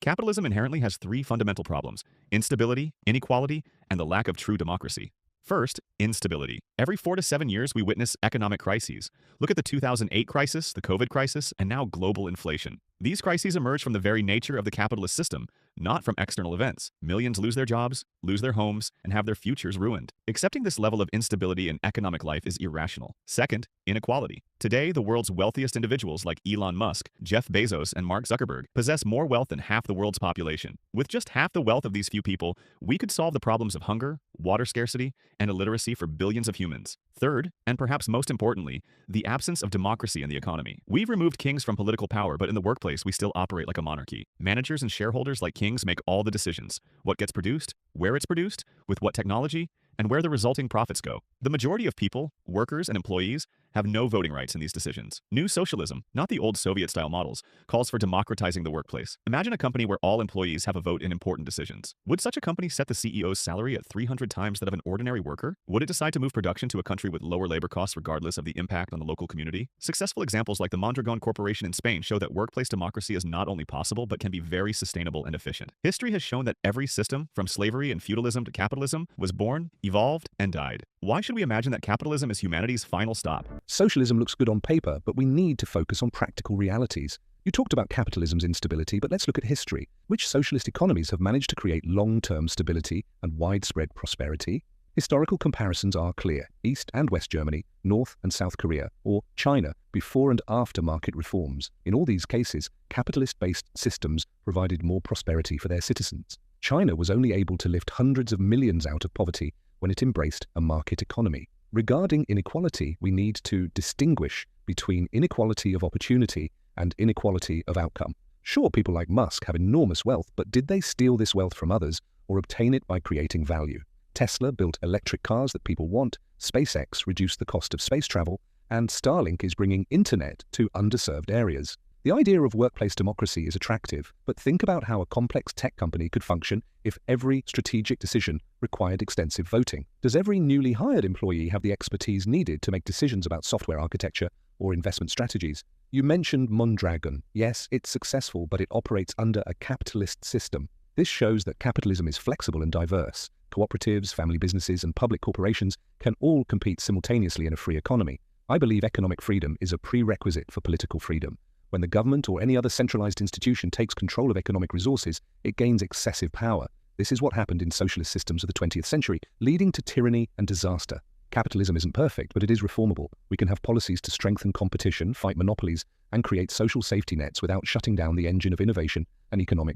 Capitalism inherently has three fundamental problems: instability, inequality, and the lack of true democracy. First, instability. Every 4 to 7 years, we witness economic crises. Look at the 2008 crisis, the COVID crisis, and now global inflation. These crises emerge from the very nature of the capitalist system, not from external events. Millions lose their jobs, lose their homes, and have their futures ruined. Accepting this level of instability in economic life is irrational. Second, inequality. Today, the world's wealthiest individuals like Elon Musk, Jeff Bezos, and Mark Zuckerberg possess more wealth than half the world's population. With just half the wealth of these few people, we could solve the problems of hunger, water scarcity, and illiteracy for billions of humans. Third, and perhaps most importantly, the absence of democracy in the economy. We've removed kings from political power, but in the workplace, we still operate like a monarchy. Managers and shareholders like kings make all the decisions: what gets produced, where it's produced, with what technology, and where the resulting profits go. The majority of people, workers, and employees have no voting rights in these decisions. New socialism, not the old Soviet-style models, calls for democratizing the workplace. Imagine a company where all employees have a vote in important decisions. Would such a company set the CEO's salary at 300 times that of an ordinary worker? Would it decide to move production to a country with lower labor costs regardless of the impact on the local community? Successful examples like the Mondragon Corporation in Spain show that workplace democracy is not only possible but can be very sustainable and efficient. History has shown that every system, from slavery and feudalism to capitalism, was born, evolved, and died. Why should we imagine that capitalism is humanity's final stop? Socialism looks good on paper, but we need to focus on practical realities. You talked about capitalism's instability, but let's look at history. Which socialist economies have managed to create long-term stability and widespread prosperity? Historical comparisons are clear: East and West Germany, North and South Korea, or China before and after market reforms. In all these cases, capitalist-based systems provided more prosperity for their citizens. China was only able to lift hundreds of millions out of poverty when it embraced a market economy. Regarding inequality, we need to distinguish between inequality of opportunity and inequality of outcome. Sure, people like Musk have enormous wealth, but did they steal this wealth from others or obtain it by creating value? Tesla built electric cars that people want, SpaceX reduced the cost of space travel, and Starlink is bringing internet to underserved areas. The idea of workplace democracy is attractive, but think about how a complex tech company could function if every strategic decision required extensive voting. Does every newly hired employee have the expertise needed to make decisions about software architecture or investment strategies? You mentioned Mondragon. Yes, it's successful, but it operates under a capitalist system. This shows that capitalism is flexible and diverse. Cooperatives, family businesses, and public corporations can all compete simultaneously in a free economy. I believe economic freedom is a prerequisite for political freedom. When the government or any other centralized institution takes control of economic resources, it gains excessive power. This is what happened in socialist systems of the 20th century, leading to tyranny and disaster. Capitalism isn't perfect, but it is reformable. We can have policies to strengthen competition, fight monopolies, and create social safety nets without shutting down the engine of innovation and economic